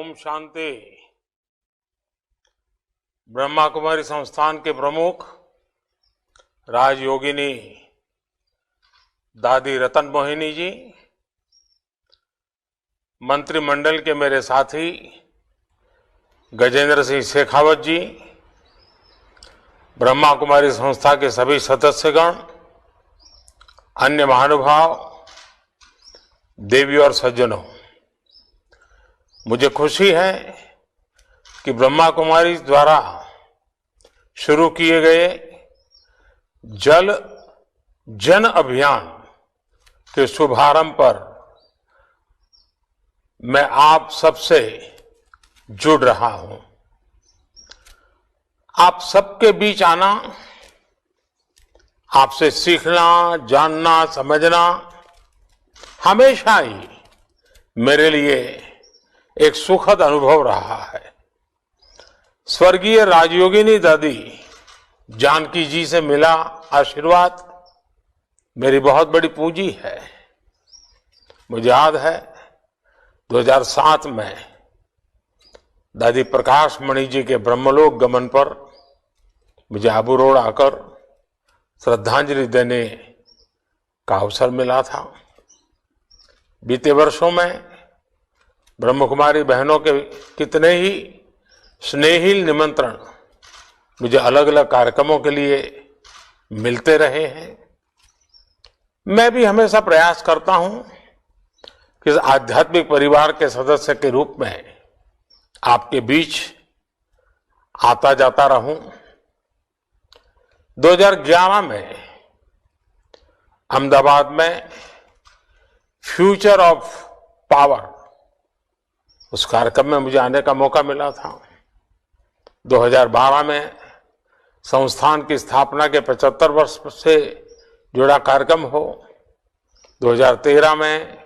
ओम शांति। ब्रह्मा कुमारी संस्थान के प्रमुख राजयोगिनी दादी रतन मोहिनी जी, मंत्रिमंडल के मेरे साथी गजेंद्र सिंह शेखावत जी, ब्रह्मा कुमारी संस्था के सभी सदस्यगण, अन्य महानुभाव, देवी और सज्जनों, मुझे खुशी है कि ब्रह्मा कुमारी द्वारा शुरू किए गए जल जन अभियान के शुभारंभ पर मैं आप सबसे जुड़ रहा हूं। आप सबके बीच आना, आपसे सीखना, जानना, समझना हमेशा ही मेरे लिए एक सुखद अनुभव रहा है। स्वर्गीय राजयोगिनी दादी जानकी जी से मिला आशीर्वाद मेरी बहुत बड़ी पूंजी है। मुझे याद है 2007 में दादी प्रकाश मणि जी के ब्रह्मलोक गमन पर मुझे आबू रोड आकर श्रद्धांजलि देने का अवसर मिला था। बीते वर्षों में ब्रह्म कुमारी बहनों के कितने ही स्नेहिल निमंत्रण मुझे अलग अलग कार्यक्रमों के लिए मिलते रहे हैं। मैं भी हमेशा प्रयास करता हूं कि इस आध्यात्मिक परिवार के सदस्य के रूप में आपके बीच आता जाता रहूं। 2011 में अहमदाबाद में फ्यूचर ऑफ पावर, उस कार्यक्रम में मुझे आने का मौका मिला था। 2012 में संस्थान की स्थापना के 75 वर्ष से जुड़ा कार्यक्रम हो, 2013 में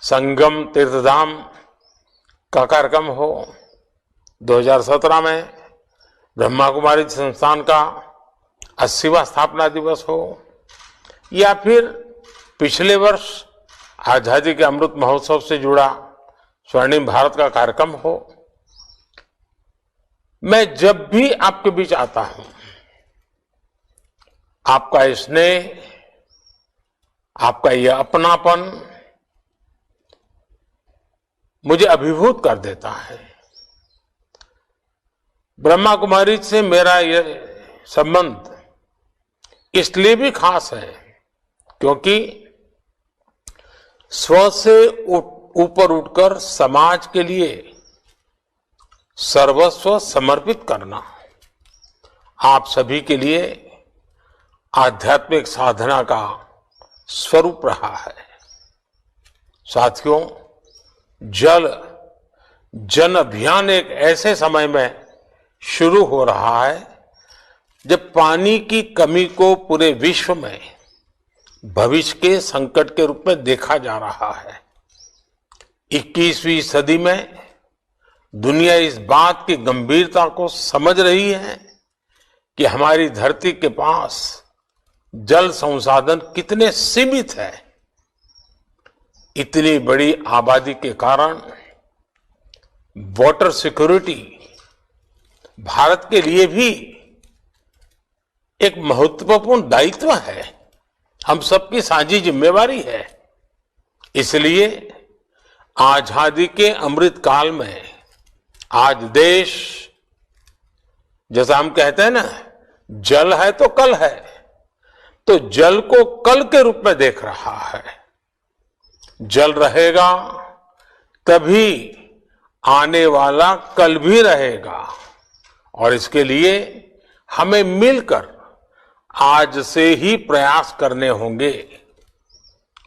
संगम तीर्थधाम का कार्यक्रम हो, 2017 में ब्रह्मा कुमारी संस्थान का 80वां स्थापना दिवस हो, या फिर पिछले वर्ष आजादी के अमृत महोत्सव से जुड़ा स्वर्णिम भारत का कार्यक्रम हो। मैं जब भी आपके बीच आता हूं, आपका स्नेह, आपका यह अपनापन मुझे अभिभूत कर देता है। ब्रह्मा कुमारी से मेरा यह संबंध इसलिए भी खास है क्योंकि स्व से ऊपर उठकर समाज के लिए सर्वस्व समर्पित करना आप सभी के लिए आध्यात्मिक साधना का स्वरूप रहा है। साथियों, जल जन अभियान एक ऐसे समय में शुरू हो रहा है जब पानी की कमी को पूरे विश्व में भविष्य के संकट के रूप में देखा जा रहा है। 21वीं सदी में दुनिया इस बात की गंभीरता को समझ रही है कि हमारी धरती के पास जल संसाधन कितने सीमित है। इतनी बड़ी आबादी के कारण वाटर सिक्योरिटी भारत के लिए भी एक महत्वपूर्ण दायित्व है, हम सबकी साझी जिम्मेवारी है। इसलिए आजादी के अमृत काल में आज देश, जैसा हम कहते हैं ना, जल है तो कल है, तो जल को कल के रूप में देख रहा है। जल रहेगा तभी आने वाला कल भी रहेगा, और इसके लिए हमें मिलकर आज से ही प्रयास करने होंगे।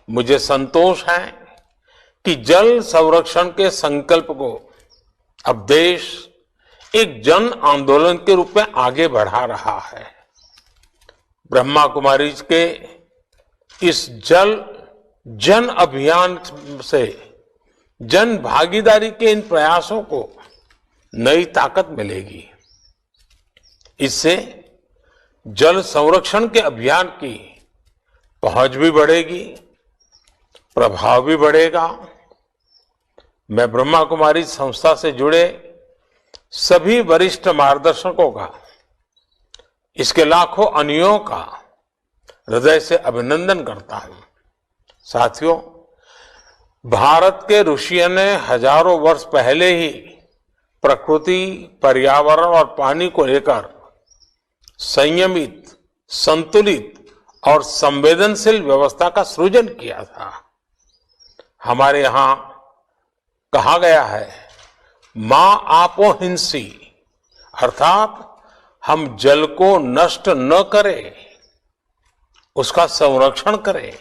मुझे संतोष है कि जल संरक्षण के संकल्प को अब देश एक जन आंदोलन के रूप में आगे बढ़ा रहा है। ब्रह्मा कुमारी के इस जल जन अभियान से जन भागीदारी के इन प्रयासों को नई ताकत मिलेगी। इससे जल संरक्षण के अभियान की पहुंच भी बढ़ेगी, प्रभाव भी बढ़ेगा। मैं ब्रह्मा कुमारी संस्था से जुड़े सभी वरिष्ठ मार्गदर्शकों का, इसके लाखों अनुयायियों का हृदय से अभिनंदन करता हूं। साथियों, भारत के ऋषियों ने हजारों वर्ष पहले ही प्रकृति, पर्यावरण और पानी को लेकर संयमित, संतुलित और संवेदनशील व्यवस्था का सृजन किया था। हमारे यहां कहा गया है, मां आपो हिंसी, अर्थात हम जल को नष्ट न करें, उसका संरक्षण करें।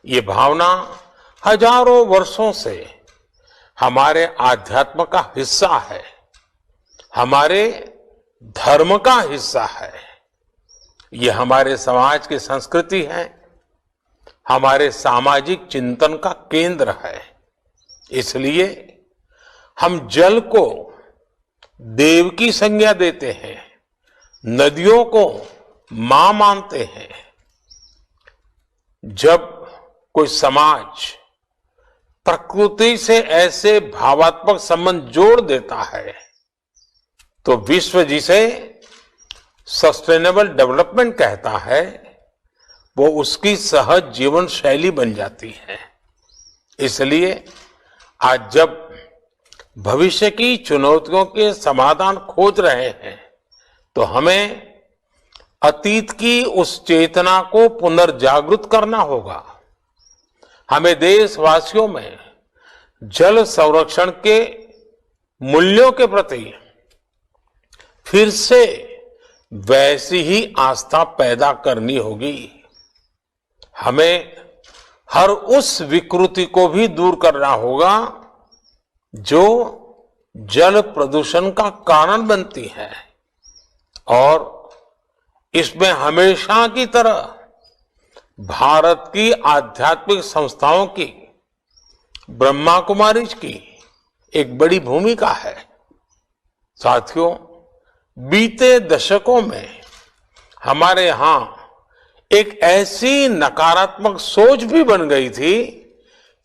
ये भावना हजारों वर्षों से हमारे आध्यात्म का हिस्सा है, हमारे धर्म का हिस्सा है। ये हमारे समाज की संस्कृति है, हमारे सामाजिक चिंतन का केंद्र है। इसलिए हम जल को देव की संज्ञा देते हैं, नदियों को मां मानते हैं। जब कोई समाज प्रकृति से ऐसे भावात्मक संबंध जोड़ देता है तो विश्व जिसे सस्टेनेबल डेवलपमेंट कहता है, वो उसकी सहज जीवन शैली बन जाती है। इसलिए आज जब भविष्य की चुनौतियों के समाधान खोज रहे हैं तो हमें अतीत की उस चेतना को पुनर्जागृत करना होगा। हमें देशवासियों में जल संरक्षण के मूल्यों के प्रति फिर से वैसी ही आस्था पैदा करनी होगी। हमें हर उस विकृति को भी दूर करना होगा जो जल प्रदूषण का कारण बनती है, और इसमें हमेशा की तरह भारत की आध्यात्मिक संस्थाओं की, ब्रह्मा कुमारीज की एक बड़ी भूमिका है। साथियों, बीते दशकों में हमारे यहां एक ऐसी नकारात्मक सोच भी बन गई थी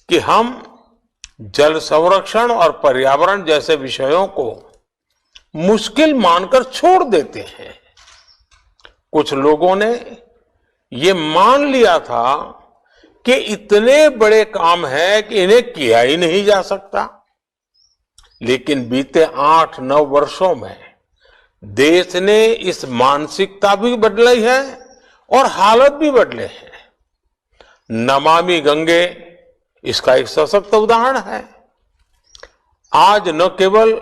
कि हम जल संरक्षण और पर्यावरण जैसे विषयों को मुश्किल मानकर छोड़ देते हैं। कुछ लोगों ने ये मान लिया था कि इतने बड़े काम है कि इन्हें किया ही नहीं जा सकता। लेकिन बीते 8-9 वर्षों में देश ने इस मानसिकता भी बदली है और हालत भी बदले हैं। नमामि गंगे इसका एक सशक्त उदाहरण है। आज न केवल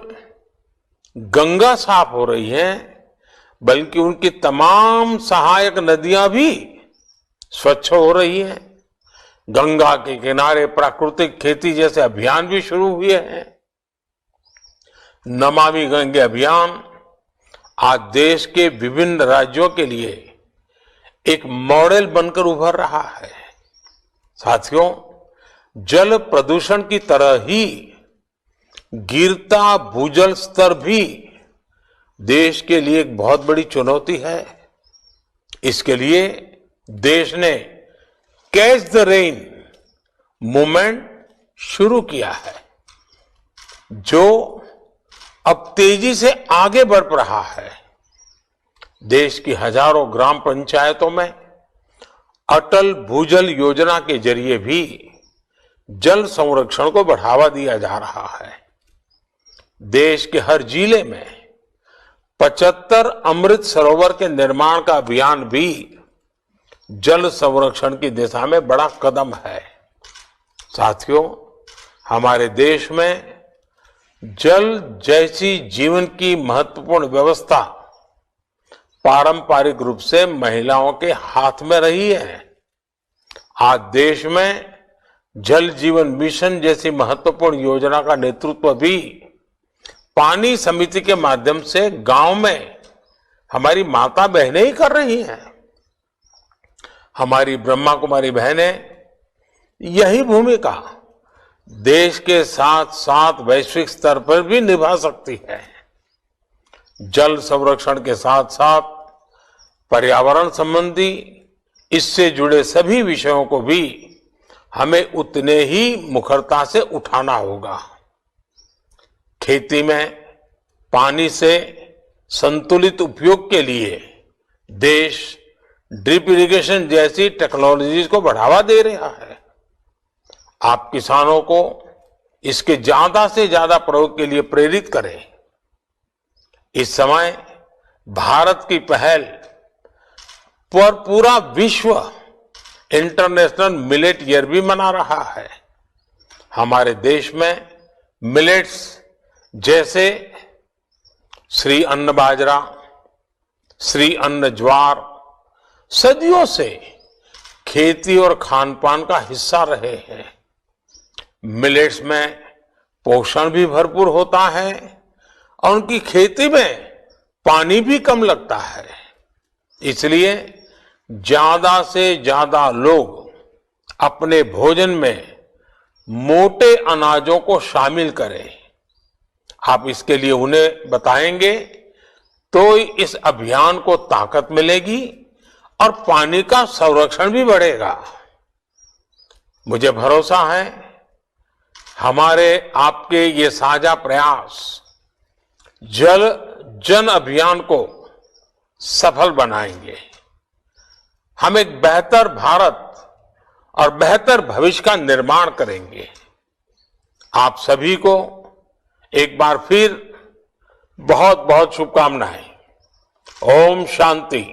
गंगा साफ हो रही है, बल्कि उनकी तमाम सहायक नदियां भी स्वच्छ हो रही हैं। गंगा के किनारे प्राकृतिक खेती जैसे अभियान भी शुरू हुए हैं। नमामि गंगे अभियान आज देश के विभिन्न राज्यों के लिए एक मॉडल बनकर उभर रहा है। साथियों, जल प्रदूषण की तरह ही गिरता भूजल स्तर भी देश के लिए एक बहुत बड़ी चुनौती है। इसके लिए देश ने कैच द रेन मूवमेंट शुरू किया है, जो अब तेजी से आगे बढ़ रहा है। देश की हजारों ग्राम पंचायतों में अटल भूजल योजना के जरिए भी जल संरक्षण को बढ़ावा दिया जा रहा है। देश के हर जिले में 75 अमृत सरोवर के निर्माण का अभियान भी जल संरक्षण की दिशा में बड़ा कदम है। साथियों, हमारे देश में जल जैसी जीवन की महत्वपूर्ण व्यवस्था पारंपरिक रूप से महिलाओं के हाथ में रही है। आज देश में जल जीवन मिशन जैसी महत्वपूर्ण योजना का नेतृत्व भी पानी समिति के माध्यम से गांव में हमारी माता बहनें ही कर रही हैं। हमारी ब्रह्मा कुमारी बहनें यही भूमिका देश के साथ साथ वैश्विक स्तर पर भी निभा सकती है। जल संरक्षण के साथ साथ पर्यावरण संबंधी इससे जुड़े सभी विषयों को भी हमें उतने ही मुखरता से उठाना होगा। खेती में पानी से संतुलित उपयोग के लिए देश ड्रिप इरिगेशन जैसी टेक्नोलॉजीज को बढ़ावा दे रहा है। आप किसानों को इसके ज्यादा से ज्यादा प्रयोग के लिए प्रेरित करें। इस समय भारत की पहल पर पूरा विश्व इंटरनेशनल मिलेट ईयर भी मना रहा है। हमारे देश में मिलेट्स जैसे श्री अन्न बाजरा, श्री अन्न ज्वार सदियों से खेती और खान पान का हिस्सा रहे हैं। मिलेट्स में पोषण भी भरपूर होता है और उनकी खेती में पानी भी कम लगता है। इसलिए ज्यादा से ज्यादा लोग अपने भोजन में मोटे अनाजों को शामिल करें। आप इसके लिए उन्हें बताएंगे तो इस अभियान को ताकत मिलेगी और पानी का संरक्षण भी बढ़ेगा। मुझे भरोसा है हमारे आपके ये साझा प्रयास जल जन अभियान को सफल बनाएंगे। हम एक बेहतर भारत और बेहतर भविष्य का निर्माण करेंगे। आप सभी को एक बार फिर बहुत बहुत शुभकामनाएं। ओम शांति।